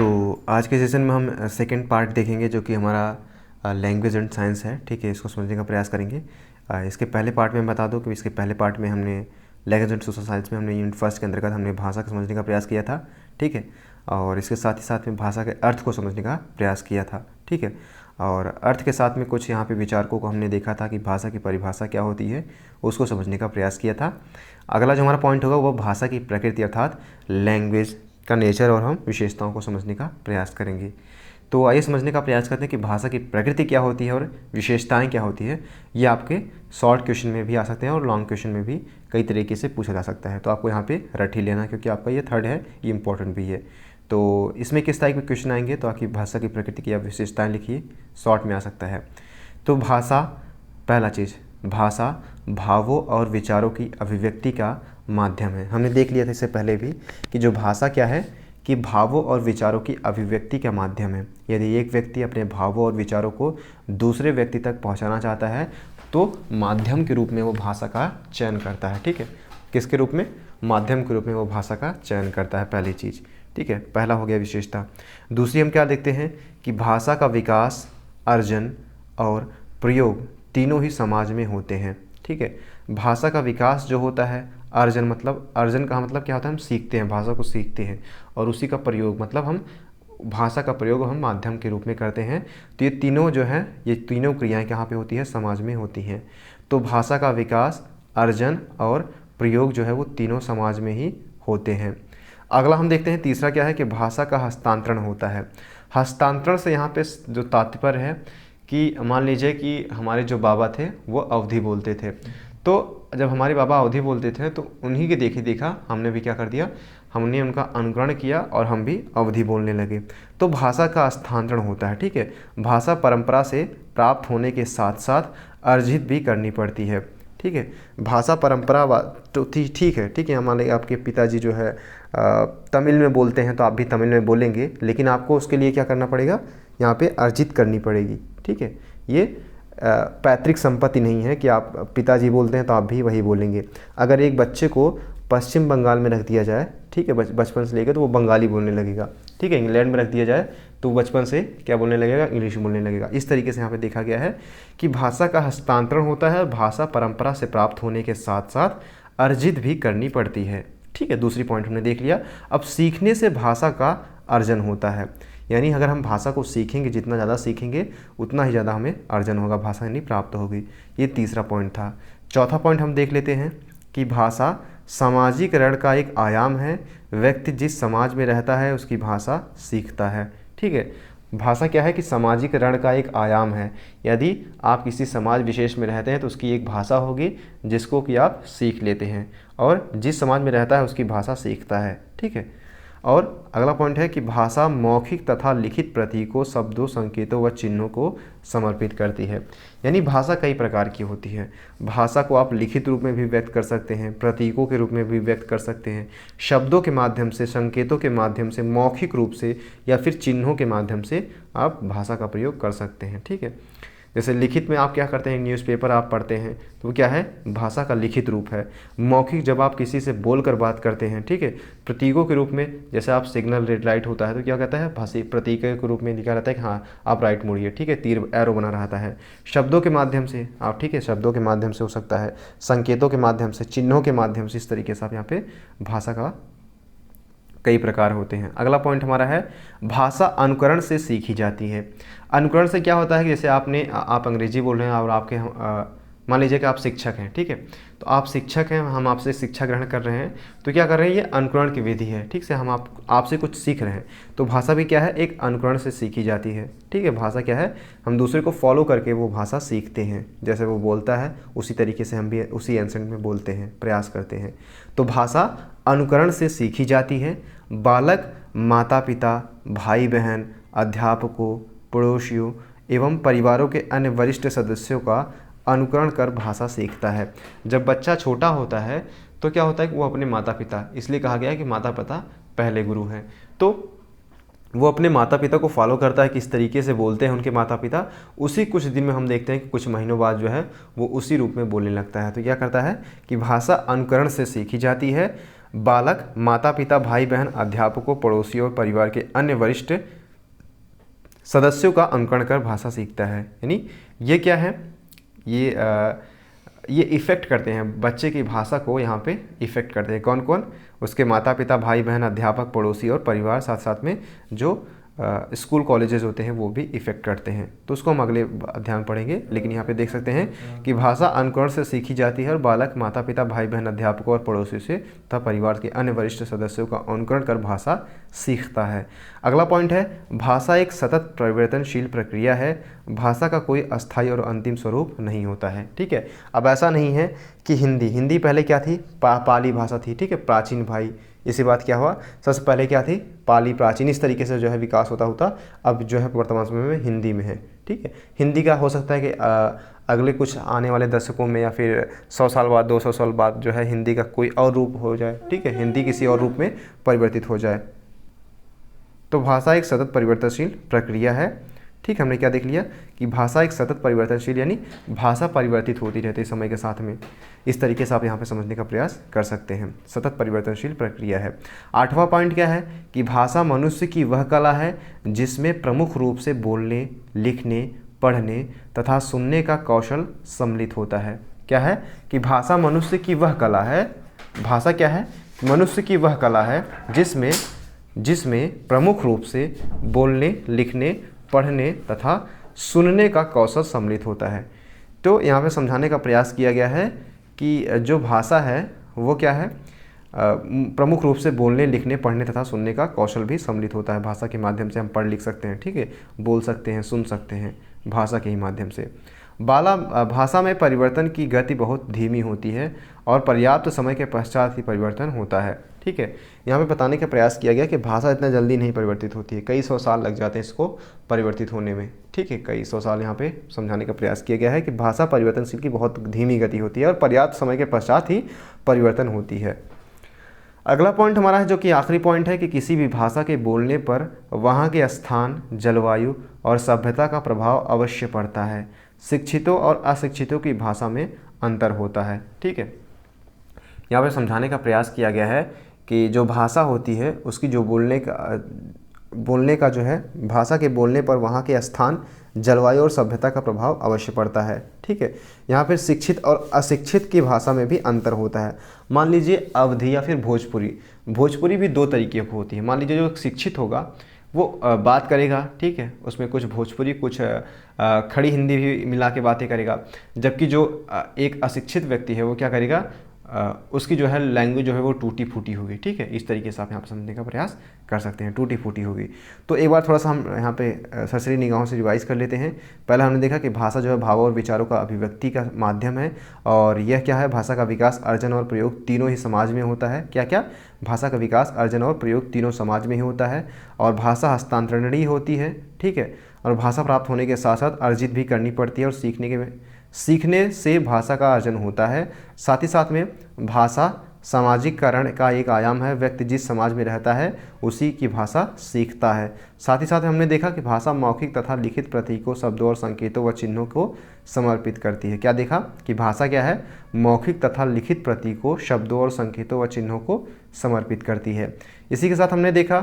तो आज के सेशन में हम सेकंड पार्ट देखेंगे जो कि हमारा लैंग्वेज एंड साइंस है। ठीक है, इसको समझने का प्रयास करेंगे। इसके पहले पार्ट में बता दो कि इसके पहले पार्ट में हमने लैंग्वेज एंड सोशल साइंस में हमने यूनिट फर्स्ट के अंतर्गत हमने भाषा को समझने का प्रयास किया था। ठीक है, और इसके साथ ही साथ में भाषा के अर्थ को समझने का प्रयास किया था। ठीक है, और अर्थ के साथ में कुछ यहाँ पे विचारकों को हमने देखा था कि भाषा की परिभाषा क्या होती है, उसको समझने का प्रयास किया था। अगला जो हमारा पॉइंट होगा वो भाषा की प्रकृति अर्थात लैंग्वेज का नेचर और हम विशेषताओं को समझने का प्रयास करेंगे। तो आइए समझने का प्रयास करते हैं कि भाषा की प्रकृति क्या होती है और विशेषताएं क्या होती है। ये आपके शॉर्ट क्वेश्चन में भी आ सकते हैं और लॉन्ग क्वेश्चन में भी कई तरीके से पूछा जा सकता है। तो आपको यहाँ पे रट ही लेना, क्योंकि आपका ये थर्ड है, ये इंपॉर्टेंट भी है। तो इसमें किस टाइप के क्वेश्चन आएंगे, तो आपकी भाषा की प्रकृति की आप विशेषताएँ लिखिए, शॉर्ट में आ सकता है। तो भाषा, पहला चीज़, भाषा भावों और विचारों की अभिव्यक्ति का माध्यम है। हमने देख लिया था इससे पहले भी कि जो भाषा क्या है कि भावों और विचारों की अभिव्यक्ति का माध्यम है। यदि एक व्यक्ति अपने भावों और विचारों को दूसरे व्यक्ति तक पहुंचाना चाहता है तो माध्यम के रूप में वो भाषा का चयन करता है। ठीक है, किसके रूप में? माध्यम के रूप में वो भाषा का चयन करता है, पहली चीज़। ठीक है, पहला हो गया विशेषता। दूसरी हम क्या देखते हैं कि भाषा का विकास, अर्जन और प्रयोग तीनों ही समाज में होते हैं। ठीक है, भाषा का विकास जो होता है, अर्जन मतलब, अर्जन का मतलब क्या होता है, हम सीखते हैं, भाषा को सीखते हैं, और उसी का प्रयोग मतलब हम भाषा का प्रयोग हम माध्यम के रूप में करते हैं। तो ये तीनों जो है, ये तीनों क्रियाएं कहाँ पे होती है? समाज में होती हैं। तो भाषा का विकास, अर्जन और प्रयोग जो है वो तीनों समाज में ही होते हैं। अगला हम देखते हैं, तीसरा क्या है कि भाषा का हस्तांतरण होता है। हस्तांतरण से यहाँ पे जो तात्पर्य है कि मान लीजिए कि हमारे जो बाबा थे वो अवधी बोलते थे, तो जब हमारे बाबा अवधी बोलते थे तो उन्हीं के देखा हमने भी क्या कर दिया, हमने उनका अनुकरण किया और हम भी अवधी बोलने लगे। तो भाषा का हस्तांतरण होता है। ठीक है, भाषा परंपरा से प्राप्त होने के साथ साथ अर्जित भी करनी पड़ती है। ठीक है, भाषा परंपरा तो ठीक है, मान लीजिए आपके पिताजी जो है तमिल में बोलते हैं तो आप भी तमिल में बोलेंगे, लेकिन आपको उसके लिए क्या करना पड़ेगा, यहाँ पे अर्जित करनी पड़ेगी। ठीक है, ये पैतृक संपत्ति नहीं है कि आप पिताजी बोलते हैं तो आप भी वही बोलेंगे। अगर एक बच्चे को पश्चिम बंगाल में रख दिया जाए, ठीक है, बचपन से लेकर, तो वो बंगाली बोलने लगेगा। ठीक है, इंग्लैंड में रख दिया जाए तो बचपन से क्या बोलने लगेगा? इंग्लिश बोलने लगेगा। इस तरीके से यहाँ पे देखा गया है कि भाषा का हस्तांतरण होता है, भाषा परंपरा से प्राप्त होने के साथ साथ अर्जित भी करनी पड़ती है। ठीक है, दूसरी पॉइंट हमने देख लिया। अब सीखने से भाषा का अर्जन होता है, यानी अगर हम भाषा को सीखेंगे, जितना ज़्यादा सीखेंगे उतना ही ज़्यादा हमें अर्जन होगा, भाषा यानी प्राप्त होगी। ये तीसरा पॉइंट था। चौथा पॉइंट हम देख लेते हैं कि भाषा सामाजिकरण का एक आयाम है। व्यक्ति जिस समाज में रहता है उसकी भाषा सीखता है। ठीक है, भाषा क्या है कि सामाजिकरण का एक आयाम है। यदि आप किसी समाज विशेष में रहते हैं तो उसकी एक भाषा होगी जिसको कि आप सीख लेते हैं, और जिस समाज में रहता है उसकी भाषा सीखता है। ठीक है, और अगला पॉइंट है कि भाषा मौखिक तथा लिखित प्रतीकों, शब्दों, संकेतों व चिन्हों को समर्पित करती है। यानी भाषा कई प्रकार की होती है। भाषा को आप लिखित रूप में भी व्यक्त कर सकते हैं, प्रतीकों के रूप में भी व्यक्त कर सकते हैं, शब्दों के माध्यम से, संकेतों के माध्यम से, मौखिक रूप से, या फिर चिन्हों के माध्यम से आप भाषा का प्रयोग कर सकते हैं। ठीक है, जैसे लिखित में आप क्या करते हैं, न्यूज़पेपर आप पढ़ते हैं तो वो क्या है? भाषा का लिखित रूप है। मौखिक जब आप किसी से बोलकर बात करते हैं, ठीक है, प्रतीकों के रूप में, जैसे आप सिग्नल रेड लाइट होता है तो क्या कहता है, भाषी प्रतीक के रूप में लिखा रहता है कि हाँ आप राइट मुड़िए। ठीक है, तीर एरो बना रहता है। शब्दों के माध्यम से आप, ठीक है, शब्दों के माध्यम से हो सकता है, संकेतों के माध्यम से, चिन्हों के माध्यम से, इस तरीके से आप यहाँ पे भाषा का कई प्रकार होते हैं। अगला पॉइंट हमारा है भाषा अनुकरण से सीखी जाती है। अनुकरण से क्या होता है कि जैसे आप अंग्रेजी बोल रहे हैं और आपके मान लीजिए कि आप शिक्षक हैं। ठीक है, तो आप शिक्षक हैं, हम आपसे शिक्षा ग्रहण कर रहे हैं, तो क्या कर रहे हैं, ये अनुकरण की विधि है। ठीक से हम आपसे कुछ सीख रहे हैं। तो भाषा भी क्या है, एक अनुकरण से सीखी जाती है। ठीक है, भाषा क्या है, हम दूसरे को फॉलो करके वो भाषा सीखते हैं। जैसे वो बोलता है उसी तरीके से हम भी उसी एंसेंट में बोलते हैं, प्रयास करते हैं। तो भाषा अनुकरण से सीखी जाती है। बालक माता पिता, भाई बहन, अध्यापकों, पड़ोसियों एवं परिवारों के अन्य वरिष्ठ सदस्यों का अनुकरण कर भाषा सीखता है। जब बच्चा छोटा होता है तो क्या होता है कि वो अपने माता पिता, इसलिए कहा गया है कि माता पिता पहले गुरु हैं, तो वो अपने माता पिता को फॉलो करता है, किस तरीके से बोलते हैं उनके माता पिता, उसी कुछ दिन में हम देखते हैं कि कुछ महीनों बाद जो है वो उसी रूप में बोलने लगता है। तो क्या करता है कि भाषा अनुकरण से सीखी जाती है। बालक माता पिता भाई बहन अध्यापकों पड़ोसियों और परिवार के अन्य वरिष्ठ सदस्यों का अनुकरण कर भाषा सीखता है। यानी ये क्या है, ये इफ़ेक्ट करते हैं बच्चे की भाषा को, यहाँ पे इफ़ेक्ट करते हैं कौन कौन, उसके माता पिता भाई बहन अध्यापक पड़ोसी और परिवार, साथ साथ में जो स्कूल कॉलेजेस होते हैं वो भी इफ़ेक्ट करते हैं। तो उसको हम अगले अध्याय में पढ़ेंगे। लेकिन यहाँ पे देख सकते हैं कि भाषा अनुकरण से सीखी जाती है और बालक माता पिता भाई बहन अध्यापकों और पड़ोसियों से तथा परिवार के अन्य वरिष्ठ सदस्यों का अनुकरण कर भाषा सीखता है। अगला पॉइंट है, भाषा एक सतत परिवर्तनशील प्रक्रिया है। भाषा का कोई अस्थायी और अंतिम स्वरूप नहीं होता है। ठीक है, अब ऐसा नहीं है कि हिंदी पहले क्या थी, पाली भाषा थी। ठीक है, प्राचीन भाई, इसी बात क्या हुआ, सबसे पहले क्या थी, पाली प्राचीन, इस तरीके से जो है विकास होता अब जो है वर्तमान समय में हिंदी में है। ठीक है, हिंदी का हो सकता है कि अगले कुछ आने वाले दशकों में या फिर 100 साल बाद 200 साल बाद जो है हिंदी का कोई और रूप हो जाए। ठीक है, हिंदी किसी और रूप में परिवर्तित हो जाए। तो भाषा एक सतत परिवर्तनशील प्रक्रिया है। ठीक, हमने क्या देख लिया कि भाषा एक सतत परिवर्तनशील, यानी भाषा परिवर्तित होती रहती है समय के साथ में। इस तरीके से आप यहाँ पे समझने का प्रयास कर सकते हैं, सतत परिवर्तनशील प्रक्रिया है। 8वां पॉइंट क्या है कि भाषा मनुष्य की वह कला है जिसमें प्रमुख रूप से बोलने, लिखने, पढ़ने तथा सुनने का कौशल सम्मिलित होता है। क्या है कि भाषा मनुष्य की वह कला है, भाषा क्या है, मनुष्य की वह कला है जिसमें प्रमुख रूप से बोलने, लिखने, पढ़ने तथा सुनने का कौशल सम्मिलित होता है। तो यहाँ पे समझाने का प्रयास किया गया है कि जो भाषा है वो क्या है, प्रमुख रूप से बोलने, लिखने, पढ़ने तथा सुनने का कौशल भी सम्मिलित होता है। भाषा के माध्यम से हम पढ़ लिख सकते हैं। ठीक है, बोल सकते हैं, सुन सकते हैं भाषा के ही माध्यम से। भाषा में परिवर्तन की गति बहुत धीमी होती है और पर्याप्त समय के पश्चात ही परिवर्तन होता है। ठीक है, यहाँ पे बताने का प्रयास किया गया कि भाषा इतना जल्दी नहीं परिवर्तित होती है, कई 100 साल लग जाते हैं इसको परिवर्तित होने में। ठीक है, कई 100 साल यहाँ पे समझाने का प्रयास किया गया है कि भाषा परिवर्तनशील की बहुत धीमी गति होती है और पर्याप्त समय के पश्चात ही परिवर्तन होती है। अगला पॉइंट हमारा है, जो कि आखिरी पॉइंट है, कि किसी भी भाषा के बोलने पर वहाँ के स्थान, जलवायु और सभ्यता का प्रभाव अवश्य पड़ता है। शिक्षितों और अशिक्षितों की भाषा में अंतर होता है। ठीक है, यहाँ पर समझाने का प्रयास किया गया है कि जो भाषा होती है उसकी जो बोलने का जो है, भाषा के बोलने पर वहाँ के स्थान, जलवायु और सभ्यता का प्रभाव अवश्य पड़ता है। ठीक है, यहाँ पर शिक्षित और अशिक्षित की भाषा में भी अंतर होता है। मान लीजिए अवधी या फिर भोजपुरी भी दो तरीके की होती है। मान लीजिए जो शिक्षित होगा वो बात करेगा, ठीक है, उसमें कुछ भोजपुरी, कुछ खड़ी हिंदी भी मिला के बातें करेगा। जबकि जो एक अशिक्षित व्यक्ति है वो क्या करेगा, उसकी जो है लैंग्वेज जो है वो टूटी फूटी होगी। ठीक है, इस तरीके से आप यहाँ पर समझने का प्रयास कर सकते हैं, टूटी फूटी होगी। तो एक बार थोड़ा सा हम यहाँ पे सरसरी निगाहों से रिवाइज कर लेते हैं। पहला हमने देखा कि भाषा जो है भावों और विचारों का अभिव्यक्ति का माध्यम है, और यह क्या है, भाषा का विकास, अर्जन और प्रयोग तीनों ही समाज में होता है। क्या क्या, भाषा का विकास, अर्जन और प्रयोग तीनों समाज में ही होता है। और भाषा हस्तांतरणीय होती है। ठीक है, और भाषा प्राप्त होने के साथ साथ अर्जित भी करनी पड़ती है, और सीखने से भाषा का अर्जन होता है। साथ ही साथ में भाषा सामाजिककरण का एक आयाम है। व्यक्ति जिस समाज में रहता है उसी की भाषा सीखता है। साथ ही साथ हमने देखा कि भाषा मौखिक तथा लिखित प्रतीकों, शब्दों और संकेतों व चिन्हों को समर्पित करती है। क्या देखा कि भाषा क्या है, मौखिक तथा लिखित प्रतीकों, शब्दों और संकेतों व चिन्हों को समर्पित करती है। इसी के साथ हमने देखा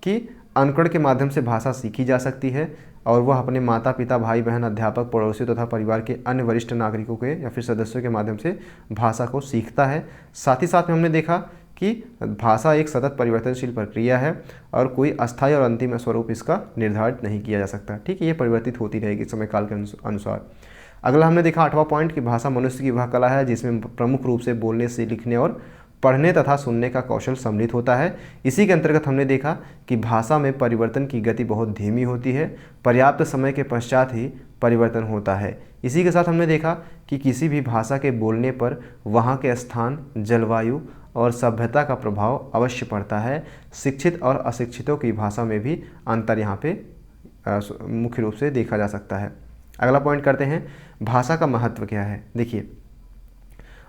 कि अनुकरण के माध्यम से भाषा सीखी जा सकती है, और वह अपने माता पिता, भाई बहन, अध्यापक, पड़ोसियों तथा परिवार के अन्य वरिष्ठ नागरिकों के या फिर सदस्यों के माध्यम से भाषा को सीखता है। साथ ही साथ में हमने देखा कि भाषा एक सतत परिवर्तनशील प्रक्रिया है और कोई अस्थायी और अंतिम स्वरूप इसका निर्धारित नहीं किया जा सकता। ठीक है, ये परिवर्तित होती रहेगी समय काल के अनुसार। अगला हमने देखा 8वां पॉइंट कि भाषा मनुष्य की वह कला है जिसमें प्रमुख रूप से बोलने से, लिखने और पढ़ने तथा सुनने का कौशल सम्मिलित होता है। इसी के अंतर्गत हमने देखा कि भाषा में परिवर्तन की गति बहुत धीमी होती है, पर्याप्त समय के पश्चात ही परिवर्तन होता है। इसी के साथ हमने देखा कि किसी भी भाषा के बोलने पर वहाँ के स्थान, जलवायु और सभ्यता का प्रभाव अवश्य पड़ता है। शिक्षित और अशिक्षितों की भाषा में भी अंतर यहाँ पे मुख्य रूप से देखा जा सकता है। अगला पॉइंट करते हैं, भाषा का महत्व क्या है। देखिए,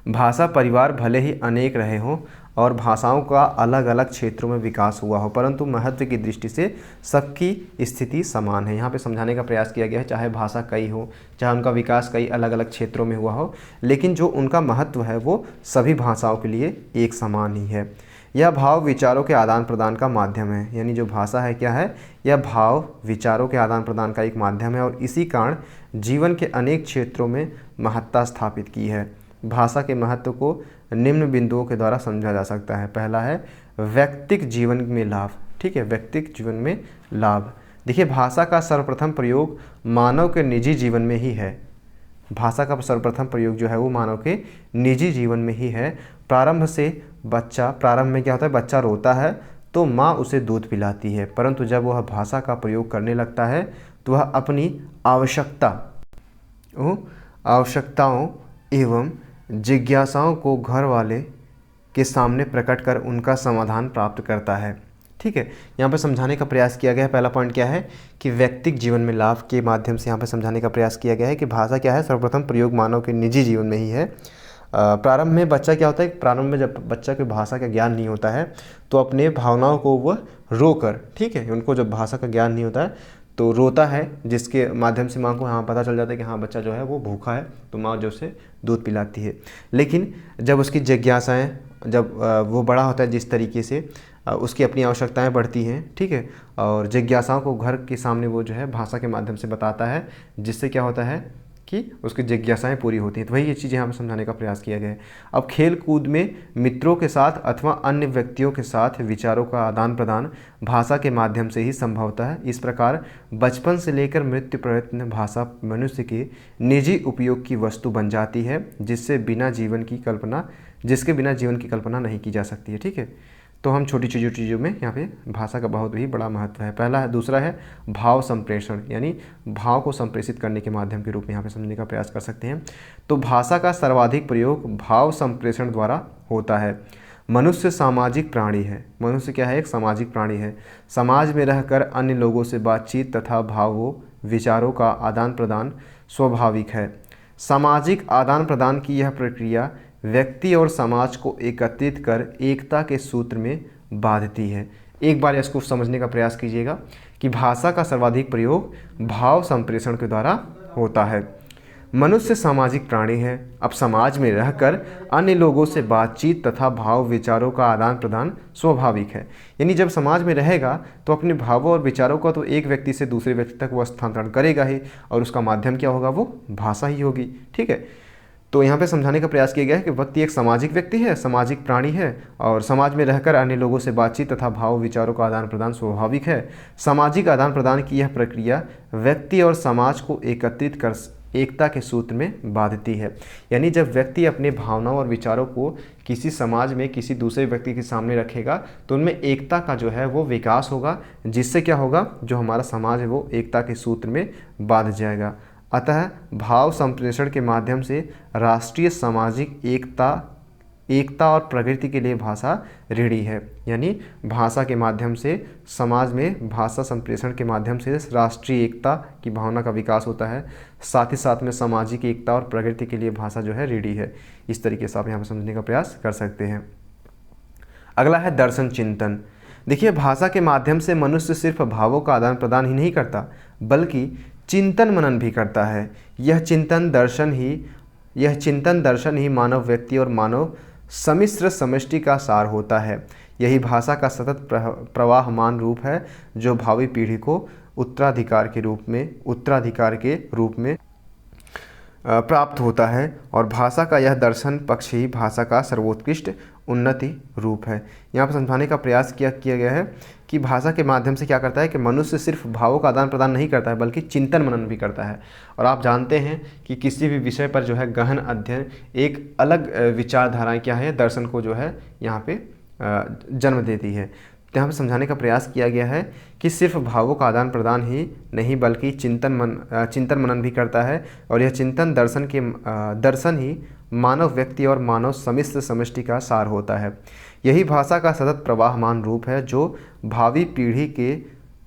भाषा परिवार भले ही अनेक रहे हों और भाषाओं का अलग अलग क्षेत्रों में विकास हुआ हो, परंतु महत्व की दृष्टि से सबकी स्थिति समान है। यहाँ पे समझाने का प्रयास किया गया है, चाहे भाषा कई हो, चाहे उनका विकास कई अलग अलग क्षेत्रों में हुआ हो, लेकिन जो उनका महत्व है वो सभी भाषाओं के लिए एक समान ही है। यह भाव विचारों के आदान प्रदान का माध्यम है। यानी जो भाषा है क्या है, यह भाव विचारों के आदान प्रदान का एक माध्यम है और इसी कारण जीवन के अनेक क्षेत्रों में महत्ता स्थापित की है। भाषा के महत्व को निम्न बिंदुओं के द्वारा समझा जा सकता है। पहला है व्यक्तिक जीवन में लाभ। ठीक है, व्यक्तिक जीवन में लाभ। देखिए, भाषा का सर्वप्रथम प्रयोग मानव के निजी जीवन में ही है। भाषा का सर्वप्रथम प्रयोग जो है वो मानव के निजी जीवन में ही है। प्रारंभ में क्या होता है, बच्चा रोता है तो माँ उसे दूध पिलाती है, परंतु जब वह भाषा का प्रयोग करने लगता है तो वह अपनी आवश्यकताओं एवं जिज्ञासाओं को घर वाले के सामने प्रकट कर उनका समाधान प्राप्त करता है। ठीक है, यहाँ पर समझाने का प्रयास किया गया है। पहला पॉइंट क्या है कि व्यक्तिक जीवन में लाभ के माध्यम से यहाँ पर समझाने का प्रयास किया गया है कि भाषा क्या है, सर्वप्रथम प्रयोग मानव के निजी जीवन में ही है। प्रारंभ में बच्चा क्या होता है, प्रारंभ में जब बच्चा को भाषा का ज्ञान नहीं होता है तो अपने भावनाओं को वह रोकर, ठीक है, उनको जब भाषा का ज्ञान नहीं होता है तो रोता है, जिसके माध्यम से माँ को हाँ पता चल जाता है कि हाँ बच्चा जो है वो भूखा है, तो माँ जो उसे दूध पिलाती है। लेकिन जब उसकी जिज्ञासाएँ, जब वो बड़ा होता है, जिस तरीके से उसकी अपनी आवश्यकताएं बढ़ती हैं, ठीक है, और जिज्ञासाओं को घर के सामने वो जो है भाषा के माध्यम से बताता है, जिससे क्या होता है कि उसकी जिज्ञासाएं पूरी होती हैं। तो वही ये चीज़ यहाँ पर समझाने का प्रयास किया गया है। अब खेल कूद में मित्रों के साथ अथवा अन्य व्यक्तियों के साथ विचारों का आदान प्रदान भाषा के माध्यम से ही संभव होता है। इस प्रकार बचपन से लेकर मृत्यु पर्यंत भाषा मनुष्य के निजी उपयोग की वस्तु बन जाती है, जिसके बिना जीवन की कल्पना नहीं की जा सकती है। ठीक है, तो हम छोटी चीज़ों में यहाँ पे भाषा का बहुत ही बड़ा महत्व है। दूसरा है भाव संप्रेषण, यानी भाव को संप्रेषित करने के माध्यम के रूप में यहाँ पे समझने का प्रयास कर सकते हैं। तो भाषा का सर्वाधिक प्रयोग भाव संप्रेषण द्वारा होता है। मनुष्य सामाजिक प्राणी है। मनुष्य क्या है, एक सामाजिक प्राणी है। समाज में रहकर अन्य लोगों से बातचीत तथा भावों विचारों का आदान प्रदान स्वाभाविक है। सामाजिक आदान प्रदान की यह प्रक्रिया व्यक्ति और समाज को एकत्रित कर एकता के सूत्र में बांधती है। एक बार इसको समझने का प्रयास कीजिएगा कि भाषा का सर्वाधिक प्रयोग भाव संप्रेषण के द्वारा होता है। मनुष्य सामाजिक प्राणी है। अब समाज में रहकर अन्य लोगों से बातचीत तथा भाव विचारों का आदान प्रदान स्वाभाविक है। यानी जब समाज में रहेगा तो अपने भावों और विचारों का तो एक व्यक्ति से दूसरे व्यक्ति तक वह स्थानांतरण करेगा ही, और उसका माध्यम क्या होगा, वो भाषा ही होगी। ठीक है, तो यहाँ पे समझाने का प्रयास किया गया है कि व्यक्ति एक सामाजिक व्यक्ति है, सामाजिक प्राणी है, और समाज में रहकर अन्य लोगों से बातचीत तथा भाव विचारों का आदान प्रदान स्वाभाविक है। सामाजिक आदान प्रदान की यह प्रक्रिया व्यक्ति और समाज को एकत्रित कर एकता के सूत्र में बांधती है। यानी जब व्यक्ति अपने भावनाओं और विचारों को किसी समाज में किसी दूसरे व्यक्ति के सामने रखेगा तो उनमें एकता का जो है वो विकास होगा, जिससे क्या होगा, जो हमारा समाज है वो एकता के सूत्र में बांध जाएगा। अतः भाव संप्रेषण के माध्यम से राष्ट्रीय सामाजिक एकता और प्रगति के लिए भाषा ऋणी है। यानी भाषा के माध्यम से समाज में भाषा संप्रेषण के माध्यम से राष्ट्रीय एकता की भावना का विकास होता है, साथ ही साथ में सामाजिक एकता और प्रगति के लिए भाषा जो है ऋणी है। इस तरीके से आप यहाँ पर समझने का प्रयास कर सकते हैं। अगला है दर्शन चिंतन। देखिए, भाषा के माध्यम से मनुष्य सिर्फ भावों का आदान प्रदान ही नहीं करता बल्कि चिंतन मनन भी करता है। यह चिंतन दर्शन ही मानव व्यक्ति और मानव सम्मिश्र समष्टि का सार होता है। यही भाषा का सतत प्रवाहमान रूप है, जो भावी पीढ़ी को उत्तराधिकार के रूप में प्राप्त होता है, और भाषा का यह दर्शन पक्ष ही भाषा का सर्वोत्कृष्ट उन्नति रूप है। यहाँ पर समझाने का प्रयास किया गया है कि भाषा के माध्यम से क्या करता है कि मनुष्य सिर्फ भावों का आदान प्रदान नहीं करता है बल्कि चिंतन मनन भी करता है। और आप जानते हैं कि किसी भी विषय पर जो है गहन अध्ययन एक अलग विचारधाराएं क्या है, दर्शन को जो है यहाँ पे जन्म देती है। तो यहाँ पर समझाने का प्रयास किया गया है कि सिर्फ भावों का आदान प्रदान ही नहीं बल्कि चिंतन मनन भी करता है, और यह चिंतन दर्शन ही मानव व्यक्ति और मानव सम्मिश्र समष्टि का सार होता है। यही भाषा का सतत प्रवाहमान रूप है, जो भावी पीढ़ी के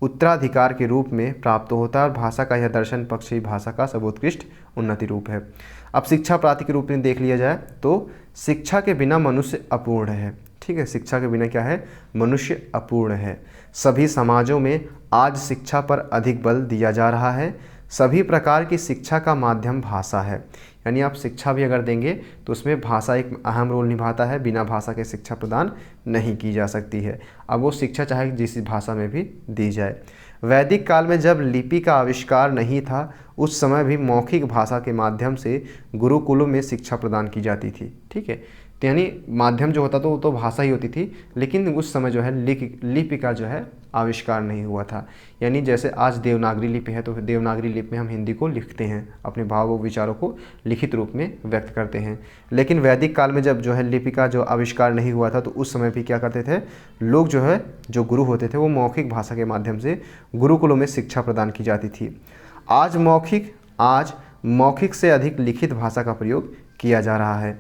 उत्तराधिकार के रूप में प्राप्त होता है, और भाषा का यह दर्शन पक्ष ही भाषा का सर्वोत्कृष्ट उन्नति रूप है। अब शिक्षा प्राप्ति के रूप में देख लिया जाए तो शिक्षा के बिना मनुष्य अपूर्ण है। ठीक है, शिक्षा के बिना क्या है, मनुष्य अपूर्ण है। सभी समाजों में आज शिक्षा पर अधिक बल दिया जा रहा है। सभी प्रकार की शिक्षा का माध्यम भाषा है। यानी आप शिक्षा भी अगर देंगे तो उसमें भाषा एक अहम रोल निभाता है, बिना भाषा के शिक्षा प्रदान नहीं की जा सकती है। अब वो शिक्षा चाहे जिस भाषा में भी दी जाए। वैदिक काल में जब लिपि का आविष्कार नहीं था, उस समय भी मौखिक भाषा के माध्यम से गुरुकुलों में शिक्षा प्रदान की जाती थी। ठीक है, तो यानी माध्यम जो होता था वो तो भाषा ही होती थी, लेकिन उस समय जो है लिपि का जो है आविष्कार नहीं हुआ था। यानी जैसे आज देवनागरी लिपि है, तो देवनागरी लिपि में हम हिंदी को लिखते हैं, अपने भाव और विचारों को लिखित रूप में व्यक्त करते हैं। लेकिन वैदिक काल में जब जो है लिपि का जो आविष्कार नहीं हुआ था, तो उस समय भी क्या करते थे लोग, जो है जो गुरु होते थे, वो मौखिक भाषा के माध्यम से गुरुकुलों में शिक्षा प्रदान की जाती थी। आज मौखिक से अधिक लिखित भाषा का प्रयोग किया जा रहा है।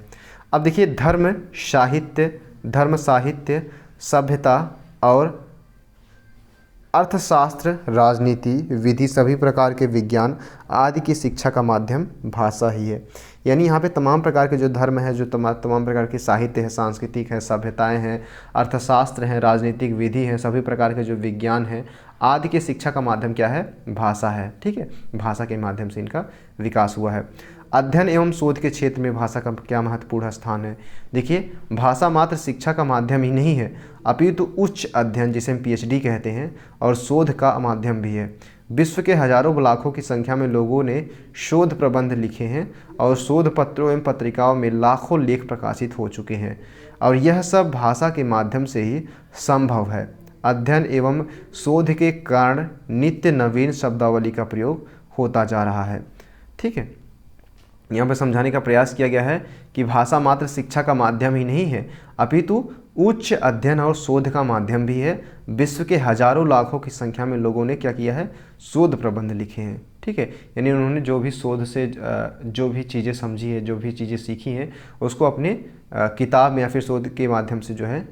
अब देखिए, धर्म साहित्य सभ्यता और अर्थशास्त्र, राजनीति, विधि, सभी प्रकार के विज्ञान आदि की शिक्षा का माध्यम भाषा ही है। यानी यहाँ पे तमाम प्रकार के जो धर्म है, जो तमाम प्रकार के साहित्य है, सांस्कृतिक है, सभ्यताएं हैं, अर्थशास्त्र हैं, राजनीतिक विधि हैं, सभी प्रकार के जो विज्ञान है आदि की शिक्षा का माध्यम क्या है, भाषा है। ठीक है, भाषा के माध्यम से इनका विकास हुआ है। अध्ययन एवं शोध के क्षेत्र में भाषा का क्या महत्वपूर्ण स्थान है। देखिए, भाषा मात्र शिक्षा का माध्यम ही नहीं है, अपितु उच्च अध्ययन, जिसे हम PhD कहते हैं, और शोध का माध्यम भी है। विश्व के हजारों लाखों की संख्या में लोगों ने शोध प्रबंध लिखे हैं और शोध पत्रों एवं पत्रिकाओं में लाखों लेख प्रकाशित हो चुके हैं, और यह सब भाषा के माध्यम से ही संभव है। अध्ययन एवं शोध के कारण नित्य नवीन शब्दावली का प्रयोग होता जा रहा है। ठीक है, यहाँ पर समझाने का प्रयास किया गया है कि भाषा मात्र शिक्षा का माध्यम ही नहीं है, अपितु उच्च अध्ययन और शोध का माध्यम भी है। विश्व के हजारों लाखों की संख्या में लोगों ने क्या किया है, शोध प्रबंध लिखे हैं। ठीक है, यानी उन्होंने जो भी शोध से जो भी चीज़ें समझी है, जो भी चीज़ें सीखी हैं, उसको अपने किताब में या फिर शोध के माध्यम से जो है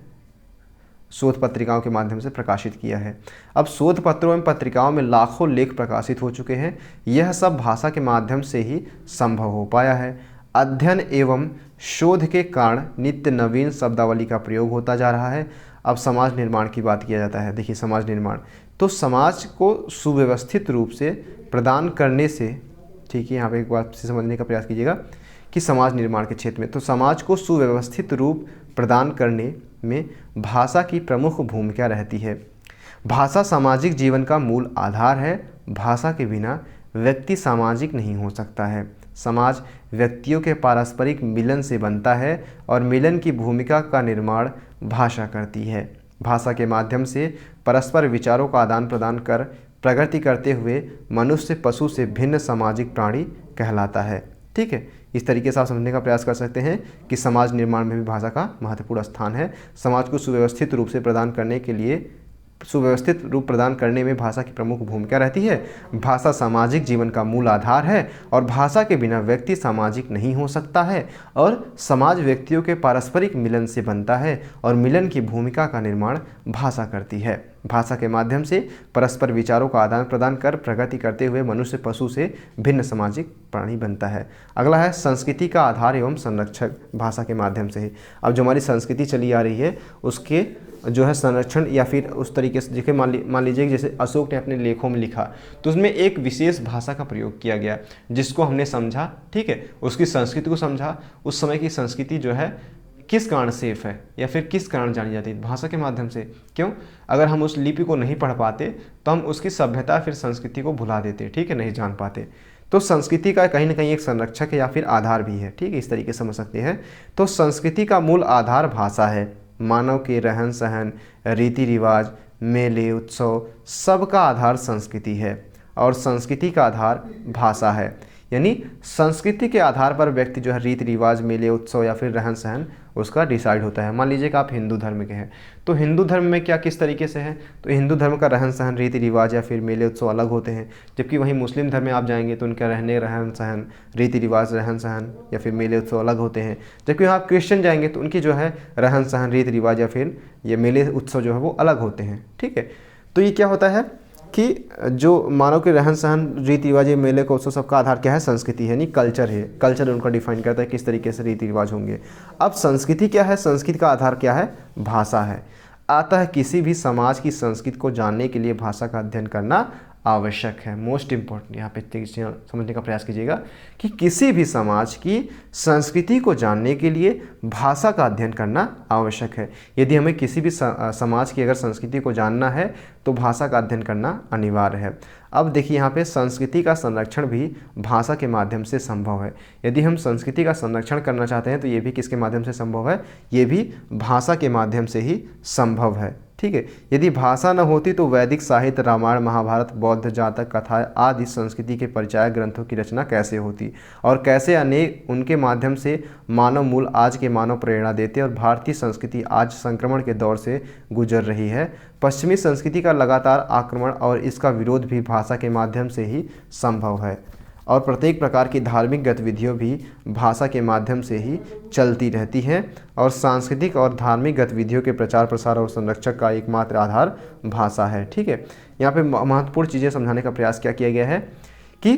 शोध पत्रिकाओं के माध्यम से प्रकाशित किया है। अब शोध पत्रों एवं पत्रिकाओं में लाखों लेख प्रकाशित हो चुके हैं, यह सब भाषा के माध्यम से ही संभव हो पाया है। अध्ययन एवं शोध के कारण नित्य नवीन शब्दावली का प्रयोग होता जा रहा है। अब समाज निर्माण की बात किया जाता है। देखिए, समाज निर्माण, तो समाज को सुव्यवस्थित रूप से प्रदान करने से, ठीक है, यहाँ पे एक बात से समझने का प्रयास कीजिएगा कि समाज निर्माण के क्षेत्र में, तो समाज को सुव्यवस्थित रूप प्रदान करने में भाषा की प्रमुख भूमिका रहती है। भाषा सामाजिक जीवन का मूल आधार है। भाषा के बिना व्यक्ति सामाजिक नहीं हो सकता है। समाज व्यक्तियों के पारस्परिक मिलन से बनता है और मिलन की भूमिका का निर्माण भाषा करती है। भाषा के माध्यम से परस्पर विचारों का आदान प्रदान कर प्रगति करते हुए मनुष्य पशु से भिन्न सामाजिक प्राणी कहलाता है। ठीक है, इस तरीके से आप समझने का प्रयास कर सकते हैं कि समाज निर्माण में भी भाषा का महत्वपूर्ण स्थान है। समाज को सुव्यवस्थित रूप से प्रदान करने के लिए, सुव्यवस्थित रूप प्रदान करने में भाषा की प्रमुख भूमिका रहती है। भाषा सामाजिक जीवन का मूल आधार है और भाषा के बिना व्यक्ति सामाजिक नहीं हो सकता है, और समाज व्यक्तियों के पारस्परिक मिलन से बनता है और मिलन की भूमिका का निर्माण भाषा करती है। भाषा के माध्यम से परस्पर विचारों का आदान प्रदान कर प्रगति करते हुए मनुष्य पशु से भिन्न सामाजिक प्राणी बनता है। अगला है संस्कृति का आधार एवं संरक्षक भाषा के माध्यम से ही। अब जो हमारी संस्कृति चली आ रही है उसके जो है संरक्षण, या फिर उस तरीके से देखिए, मान लीजिए जैसे अशोक ने अपने लेखों में लिखा, तो उसमें एक विशेष भाषा का प्रयोग किया गया जिसको हमने समझा। ठीक है, उसकी संस्कृति को समझा। उस समय की संस्कृति जो है किस कारण सेफ है या फिर किस कारण जानी जाती है, भाषा के माध्यम से। क्यों? अगर हम उस लिपि को नहीं पढ़ पाते तो हम उसकी सभ्यता फिर संस्कृति को भुला देते। ठीक है, नहीं जान पाते। तो संस्कृति का कहीं ना कहीं एक संरक्षक है या फिर आधार भी है। ठीक है, इस तरीके से समझ सकते हैं। तो संस्कृति का मूल आधार भाषा है। मानव के रहन सहन, रीति रिवाज, मेले, उत्सव, सबका आधार संस्कृति है और संस्कृति का आधार भाषा है। यानी संस्कृति के आधार पर व्यक्ति जो है रीति रिवाज, मेले, उत्सव या फिर रहन सहन उसका डिसाइड होता है। मान लीजिए कि आप हिंदू धर्म के हैं, तो हिंदू धर्म में क्या किस तरीके से है, तो हिंदू धर्म का रहन सहन, रीति रिवाज या फिर मेले उत्सव अलग होते हैं। जबकि वहीं मुस्लिम धर्म में आप जाएंगे तो उनका रहन सहन, रीति रिवाज, रहन सहन या फिर मेले उत्सव अलग होते हैं। जबकि वहाँ आप क्रिश्चियन जाएंगे तो उनकी जो है रहन सहन, रीति रिवाज या फिर ये मेले उत्सव जो है वो अलग होते हैं। ठीक है, तो ये क्या होता है कि जो मानव के रहन सहन, रीति रिवाज, ये मेले को उत्सव, सबका आधार क्या है, संस्कृति है, नहीं कल्चर है। कल्चर उनका डिफाइन करता है किस तरीके से रीति रिवाज होंगे। अब संस्कृति क्या है, संस्कृति का आधार क्या है, भाषा है। अतः किसी भी समाज की संस्कृति को जानने के लिए भाषा का अध्ययन करना आवश्यक है। मोस्ट इम्पोर्टेंट यहाँ पे समझने का प्रयास कीजिएगा कि किसी भी समाज की संस्कृति को जानने के लिए भाषा का अध्ययन करना आवश्यक है। यदि हमें किसी भी समाज की अगर संस्कृति को जानना है तो भाषा का अध्ययन करना अनिवार्य है। अब देखिए यहाँ पे संस्कृति का संरक्षण भी भाषा के माध्यम से संभव है। यदि हम संस्कृति का संरक्षण करना चाहते हैं तो ये भी किसके माध्यम से संभव है, ये भी भाषा के माध्यम से ही संभव है। ठीक है, यदि भाषा न होती तो वैदिक साहित्य, रामायण, महाभारत, बौद्ध जातक कथाएं आदि संस्कृति के परिचायक ग्रंथों की रचना कैसे होती और कैसे अनेक उनके माध्यम से मानव मूल आज के मानव प्रेरणा देते और भारतीय संस्कृति आज संक्रमण के दौर से गुजर रही है। पश्चिमी संस्कृति का लगातार आक्रमण और इसका विरोध भी भाषा के माध्यम से ही संभव है और प्रत्येक प्रकार की धार्मिक गतिविधियों भी भाषा के माध्यम से ही चलती रहती हैं और सांस्कृतिक और धार्मिक गतिविधियों के प्रचार प्रसार और संरक्षक का एकमात्र आधार भाषा है। ठीक है, यहाँ पे महत्वपूर्ण चीज़ें समझाने का प्रयास क्या किया गया है कि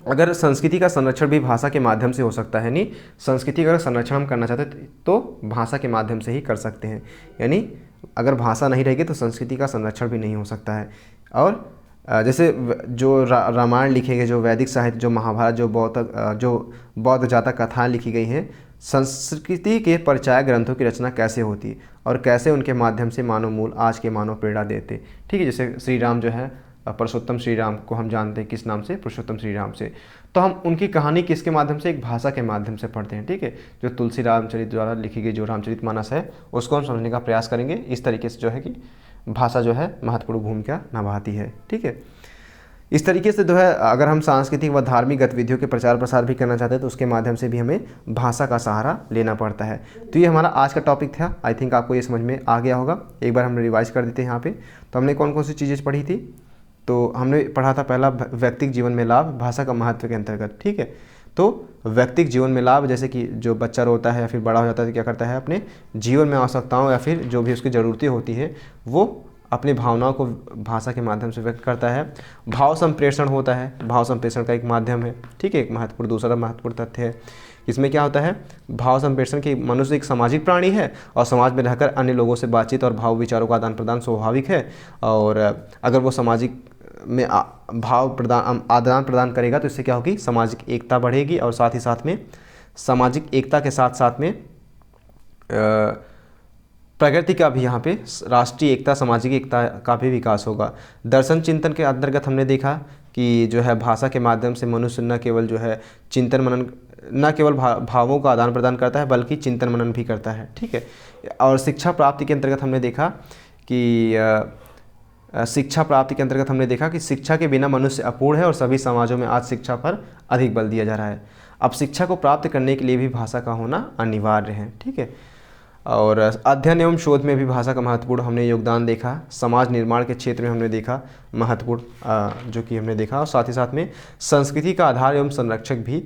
अगर संस्कृति का संरक्षण भी भाषा के माध्यम से हो सकता है, यानी संस्कृति का संरक्षण हम करना चाहते तो भाषा के माध्यम से ही कर सकते हैं, यानी अगर भाषा नहीं रहेगी तो संस्कृति का संरक्षण भी नहीं हो सकता है। और जैसे जो रामायण लिखे गए, जो वैदिक साहित्य, जो महाभारत, जो बौद्ध जातक कथाएं लिखी गई हैं, संस्कृति के परिचायक ग्रंथों की रचना कैसे होती और कैसे उनके माध्यम से मानव मूल आज के मानव प्रेरणा देते। ठीक है, जैसे श्री राम जो है, पुरुषोत्तम श्री राम को हम जानते हैं किस नाम से, पुरुषोत्तम श्री राम से, तो हम उनकी कहानी किसके माध्यम से, एक भाषा के माध्यम से पढ़ते हैं। ठीक है, जो तुलसी रामचरित द्वारा लिखी गई जो रामचरितमानस है उसको हम समझने का प्रयास करेंगे। इस तरीके से जो है कि भाषा जो है महत्वपूर्ण भूमिका निभाती है। ठीक है, इस तरीके से जो है अगर हम सांस्कृतिक व धार्मिक गतिविधियों के प्रचार प्रसार भी करना चाहते हैं तो उसके माध्यम से भी हमें भाषा का सहारा लेना पड़ता है। तो ये हमारा आज का टॉपिक था। आई थिंक आपको ये समझ में आ गया होगा। एक बार हम रिवाइज कर देते हैं यहाँ पे। तो हमने कौन कौन सी चीज़ें पढ़ी थी, तो हमने पढ़ा था पहला व्यक्तिगत जीवन में लाभ भाषा का महत्व के अंतर्गत। ठीक है, तो व्यक्तिगत जीवन में लाभ, जैसे कि जो बच्चा रोता है या फिर बड़ा हो जाता है तो क्या करता है, अपने जीवन में आवश्यकताओं या फिर जो भी उसकी ज़रूरतें होती है वो अपनी भावनाओं को भाषा के माध्यम से व्यक्त करता है। भाव संप्रेषण होता है, भाव संप्रेषण का एक माध्यम है। ठीक है, एक महत्वपूर्ण दूसरा महत्वपूर्ण तथ्य है, इसमें क्या होता है, भाव संप्रेषण की मनुष्य एक सामाजिक प्राणी है और समाज में रहकर अन्य लोगों से बातचीत और भाव विचारों का आदान प्रदान स्वाभाविक है। और अगर वो सामाजिक में आदान प्रदान करेगा तो इससे क्या होगी, सामाजिक एकता बढ़ेगी और साथ ही साथ में सामाजिक एकता के साथ साथ में प्रगति का भी यहाँ पे राष्ट्रीय एकता, सामाजिक एकता का भी विकास होगा। दर्शन चिंतन के अंतर्गत हमने देखा कि जो है भाषा के माध्यम से मनुष्य न केवल जो है चिंतन मनन, न केवल भावों का आदान प्रदान करता है बल्कि चिंतन मनन भी करता है। ठीक है, और शिक्षा प्राप्ति के अंतर्गत हमने देखा कि शिक्षा के बिना मनुष्य अपूर्ण है और सभी समाजों में आज शिक्षा पर अधिक बल दिया जा रहा है। अब शिक्षा को प्राप्त करने के लिए भी भाषा का होना अनिवार्य है। ठीक है, और अध्ययन एवं शोध में भी भाषा का महत्वपूर्ण हमने योगदान देखा। समाज निर्माण के क्षेत्र में हमने देखा महत्वपूर्ण जो कि हमने देखा, और साथ ही साथ में संस्कृति का आधार एवं संरक्षक भी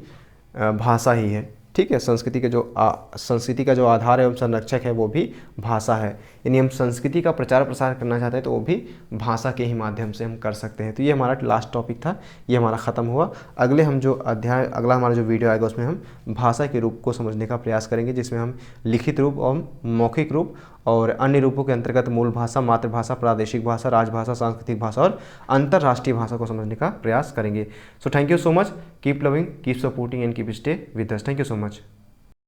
भाषा ही है। ठीक है, संस्कृति का जो आधार एवं संरक्षक है वो भी भाषा है। यानी हम संस्कृति का प्रचार प्रसार करना चाहते हैं तो वो भी भाषा के ही माध्यम से हम कर सकते हैं। तो ये हमारा लास्ट टॉपिक था, ये हमारा ख़त्म हुआ। अगला हमारा जो वीडियो आएगा उसमें हम भाषा के रूप को समझने का प्रयास करेंगे, जिसमें हम लिखित रूप और मौखिक रूप और अन्य रूपों के अंतर्गत मूल भाषा, मातृभाषा, प्रादेशिक भाषा, राजभाषा, सांस्कृतिक भाषा और अंतर्राष्ट्रीय भाषा को समझने का प्रयास करेंगे। So thank you so much, keep loving, keep supporting and keep stay with us. Thank you so much.